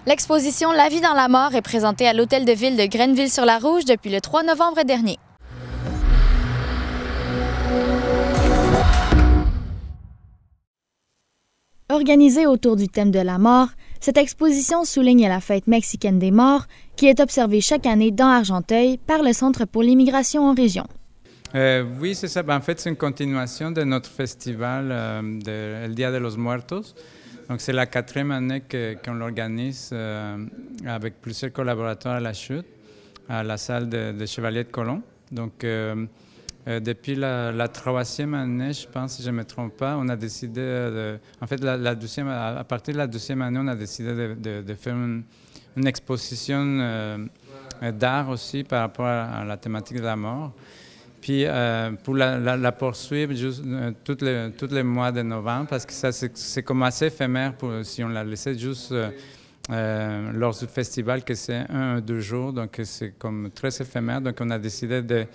L'exposition La vie dans la mort est présentée à l'Hôtel de Ville de Grenville-sur-la-Rouge depuis le 3 novembre dernier. Organisée autour du thème de la mort, cette exposition souligne la fête mexicaine des morts qui est observée chaque année dans Argenteuil par le Centre pour l'immigration en région. Oui, c'est ça. En fait, c'est une continuation de notre festival El Día de los Muertos. Donc, c'est la 4e année qu'on l'organise avec plusieurs collaborateurs à la chute, à la salle de Chevalier de Colón. Donc, depuis la 3e année, je pense, si je ne me trompe pas, on a décidé, en fait, à partir de la 2e année, on a décidé de faire une exposition d'art aussi par rapport à la thématique de la mort. Puis pour la poursuivre juste tous les mois de novembre, parce que ça c'est comme assez éphémère si on la laissait juste lors du festival, que c'est 1 ou 2 jours, donc c'est comme très éphémère. Donc on a décidé de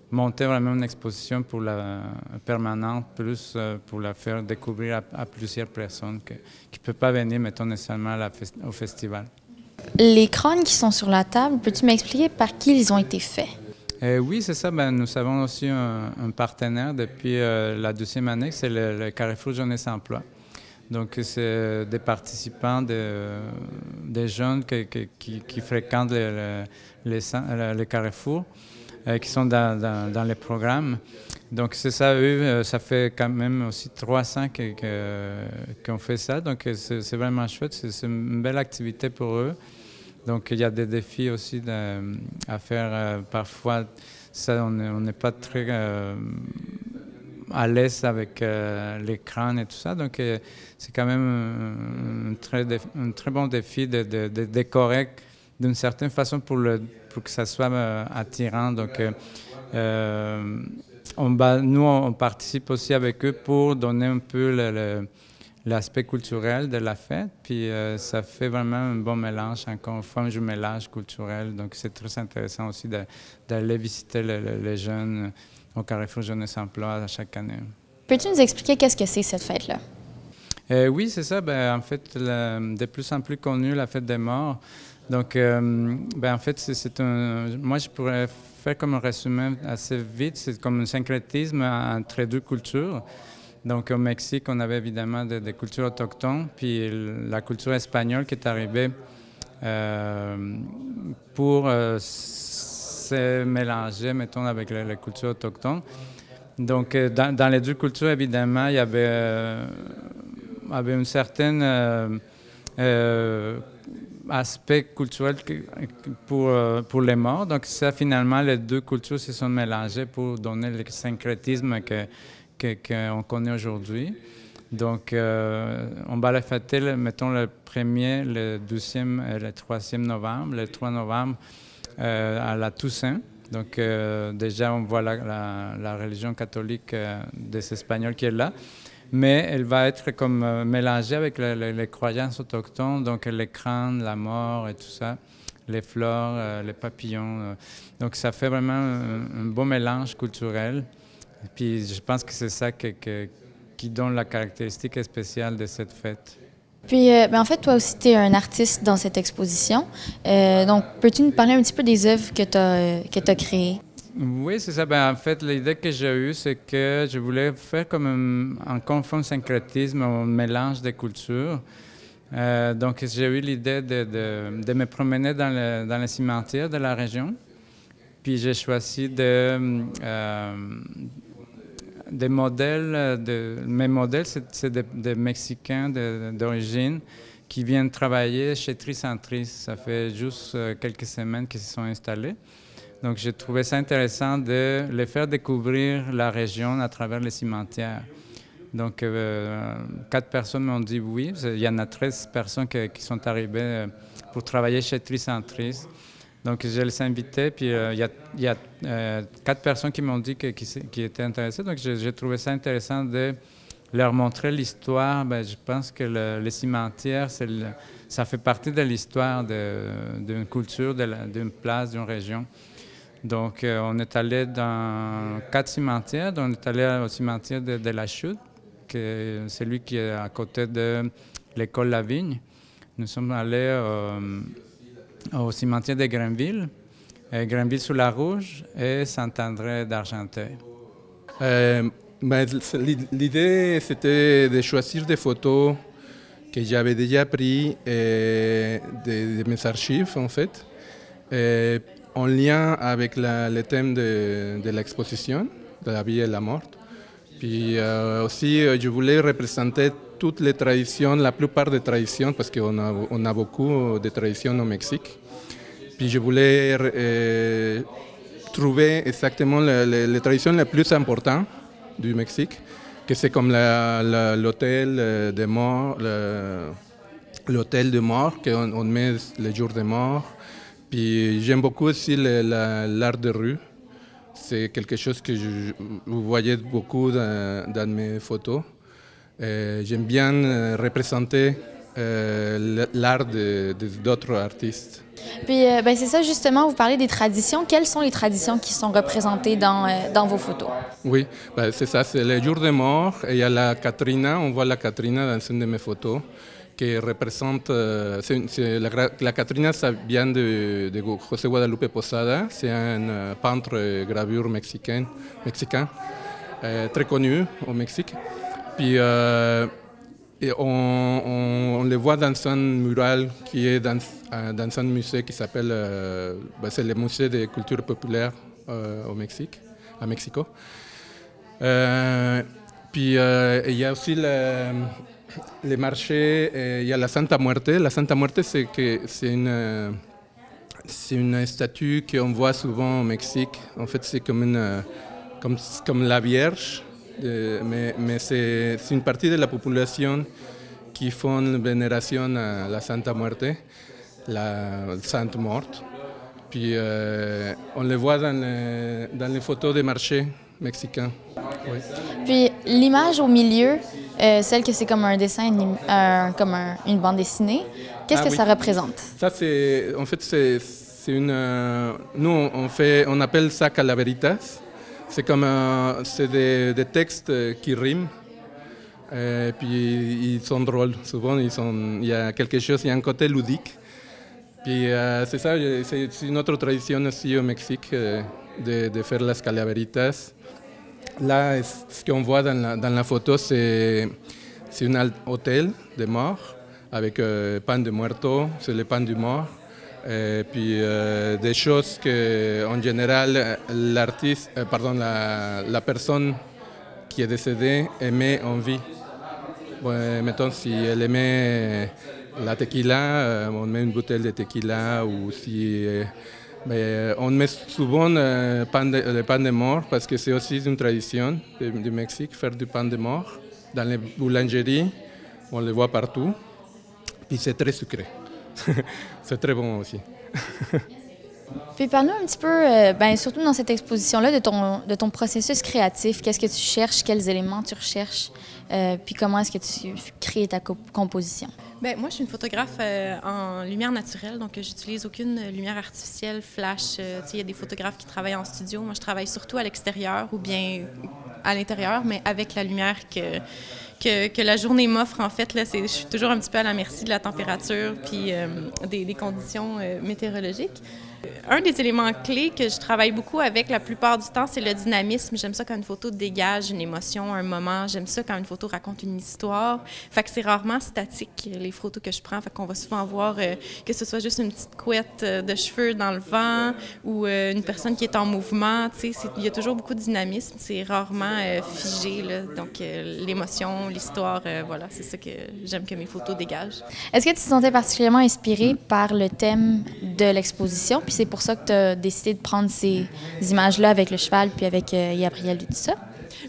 monter vraiment une exposition pour la permanente, plus pour la faire découvrir à plusieurs personnes qui ne peuvent pas venir, mettons, nécessairement au festival. Les crânes qui sont sur la table, peux-tu m'expliquer par qui ils ont été faits? Oui, c'est ça. Nous avons aussi un partenaire depuis la 2e année, c'est le Carrefour Jeunesse Emploi. Donc, c'est des participants, des jeunes qui fréquentent les carrefours, qui sont dans les programmes. Donc, c'est ça, eux, ça fait quand même aussi 3 ans qu'on fait ça. Donc, c'est vraiment chouette. C'est une belle activité pour eux. Donc, il y a des défis aussi à faire. Parfois, ça, on n'est pas très à l'aise avec les crânes et tout ça. Donc, c'est quand même un très bon défi de décorer d'une certaine façon pour que ça soit attirant. Donc, nous, on participe aussi avec eux pour donner un peu l'aspect culturel de la fête, puis ça fait vraiment un bon mélange, encore une fois, un jumelage culturel. Donc, c'est très intéressant aussi d'aller visiter les jeunes au Carrefour Jeunesse Emploi chaque année. Peux-tu nous expliquer qu'est-ce que c'est cette fête-là? Oui, c'est ça. En fait, de plus en plus connue, la fête des morts. Donc, en fait, moi, je pourrais faire comme un résumé assez vite. C'est comme un syncrétisme entre 2 cultures. Donc, au Mexique, on avait évidemment des cultures autochtones, puis la culture espagnole qui est arrivée pour se mélanger, mettons, avec les cultures autochtones. Donc, dans les 2 cultures, évidemment, il y avait un certain aspect culturel pour les morts. Donc, ça, finalement, les 2 cultures se sont mélangées pour donner le syncrétisme qu'on connaît aujourd'hui. Donc, on va la fêter, mettons, le 1er, le 12e et le 3e novembre. Le 3 novembre, à la Toussaint. Donc, déjà, on voit la religion catholique des Espagnols qui est là. Mais elle va être comme mélangée avec les croyances autochtones, donc les crânes, la mort et tout ça, les fleurs, les papillons. Donc, ça fait vraiment un beau mélange culturel. Et puis, je pense que c'est ça qui donne la caractéristique spéciale de cette fête. Puis, en fait, toi aussi, tu es un artiste dans cette exposition. Donc, peux-tu nous parler un petit peu des œuvres que tu as créées? Oui, c'est ça. En fait, l'idée que j'ai eue, c'est que je voulais faire comme un syncrétisme, un mélange de cultures. Donc, j'ai eu l'idée de me promener dans les cimetières de la région. Puis, j'ai choisi des modèles. Mes modèles, c'est des Mexicains d'origine qui viennent travailler chez Tricentris. Ça fait juste quelques semaines qu'ils se sont installés. Donc, j'ai trouvé ça intéressant de les faire découvrir la région à travers les cimetières. Donc, 4 personnes m'ont dit oui. Il y en a 13 personnes qui sont arrivées pour travailler chez Tricentris. Donc, je les ai invités, puis il y a 4 personnes qui m'ont dit qui étaient intéressées. Donc, j'ai trouvé ça intéressant de leur montrer l'histoire. Je pense que les cimetières, ça fait partie de l'histoire d'une culture, d'une place, d'une région. Donc, on est allé dans 4 cimetières. Donc, on est allé au cimetière de la Chute, c'est celui qui est à côté de l'école La Vigne. Nous sommes allés au cimetière de Grenville, Grenville-sous-la-Rouge et Saint-André d'Argenteuil. L'idée, c'était de choisir des photos que j'avais déjà prises de mes archives, en fait, en lien avec le thème de l'exposition, de la vie et la mort. Puis aussi, je voulais représenter toutes les traditions, la plupart des traditions, parce qu'on a beaucoup de traditions au Mexique. Puis je voulais trouver exactement les traditions les plus importantes du Mexique, que c'est comme l'hôtel de mort, l'hôtel de mort qu'on met les jours de mort. Puis j'aime beaucoup aussi l'art de rue. C'est quelque chose que vous voyez beaucoup dans mes photos. J'aime bien représenter l'art d'autres artistes. Puis, c'est ça, justement, vous parlez des traditions. Quelles sont les traditions qui sont représentées dans vos photos? Oui, c'est ça, c'est le jour de mort. Et il y a la Catrina, on voit la Catrina dans une de mes photos, qui représente... la Catrina, ça vient de José Guadalupe Posada. C'est un peintre gravure mexicain très connu au Mexique. Puis on le voit dans un mural qui est dans un musée qui s'appelle... c'est le musée de culture populaire au Mexique, à Mexico. Puis il y a aussi les marchés, il y a la Santa Muerte. La Santa Muerte, c'est une statue qu'on voit souvent au Mexique. En fait, c'est comme la Vierge, mais c'est une partie de la population qui font vénération à la Santa Muerte, la Sainte Morte. Puis on le voit dans les photos des marchés mexicains. Oui. Puis l'image au milieu, celle que c'est comme un dessin, comme une bande dessinée, qu'est-ce que ça représente? Ça, en fait, c'est une... nous, on appelle ça calaveritas. C'est comme c'est des textes qui riment. Puis ils sont drôles. Souvent, il y a quelque chose, il y a un côté ludique. Puis c'est ça, c'est une autre tradition aussi au Mexique de faire las calaveritas. Là, ce qu'on voit dans la photo, c'est un hôtel de mort avec pain de muerto, c'est le pain du mort. Puis des choses que, en général, l'artiste, la personne qui est décédée aimait en vie. Bon, mettons, si elle aimait la tequila, on met une bouteille de tequila, ou si on met souvent le pain de mort, parce que c'est aussi une tradition du Mexique, faire du pain de mort. Dans les boulangeries, on le voit partout. Puis c'est très sucré. C'est très bon aussi. Puis parle-nous un petit peu, surtout dans cette exposition-là, de ton processus créatif. Qu'est-ce que tu cherches? Quels éléments tu recherches? Puis comment est-ce que tu crées ta composition? Bien, moi, je suis une photographe en lumière naturelle, donc j'utilise aucune lumière artificielle, flash. Il y a des photographes qui travaillent en studio. Moi, je travaille surtout à l'extérieur ou bien à l'intérieur, mais avec la lumière que la journée m'offre. En fait, là, je suis toujours un petit peu à la merci de la température puis des conditions météorologiques. Un des éléments clés que je travaille beaucoup avec la plupart du temps, c'est le dynamisme. J'aime ça quand une photo dégage une émotion, un moment. J'aime ça quand une photo raconte une histoire. Fait que c'est rarement statique, les photos que je prends. Fait qu'on va souvent voir que ce soit juste une petite couette de cheveux dans le vent ou une personne qui est en mouvement. Il y a toujours beaucoup de dynamisme. C'est rarement figé, là. Donc, l'émotion, l'histoire, voilà, c'est ça que j'aime que mes photos dégagent. Est-ce que tu te sentais particulièrement inspirée par le thème de l'exposition? Puis c'est pour ça que tu as décidé de prendre ces images-là avec le cheval puis avec Gabriel et tout ça?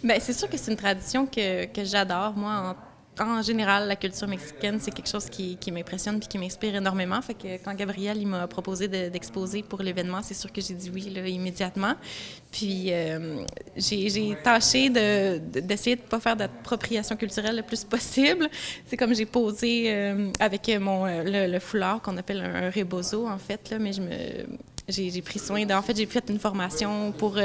Bien, c'est sûr que c'est une tradition que j'adore. Moi, en général, la culture mexicaine, c'est quelque chose qui m'impressionne puis qui m'inspire énormément. Fait que quand Gabriel il m'a proposé d'exposer pour l'événement, c'est sûr que j'ai dit oui là, immédiatement. Puis j'ai tâché d'essayer de ne pas faire d'appropriation culturelle le plus possible. C'est comme j'ai posé avec le foulard qu'on appelle un rebozo, en fait, là, mais j'ai pris soin en fait, j'ai fait une formation pour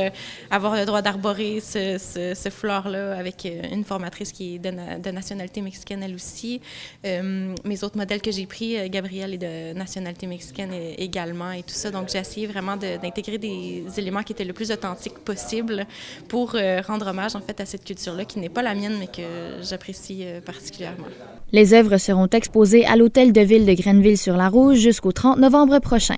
avoir le droit d'arborer ce fleur-là avec une formatrice qui est de nationalité mexicaine elle aussi. Mes autres modèles que j'ai pris, Gabrielle est de nationalité mexicaine également et tout ça. Donc, j'ai essayé vraiment d'intégrer des éléments qui étaient le plus authentiques possible pour rendre hommage en fait à cette culture-là qui n'est pas la mienne mais que j'apprécie particulièrement. Les œuvres seront exposées à l'Hôtel de Ville de Grenville-sur-la-Rouge jusqu'au 30 novembre prochain.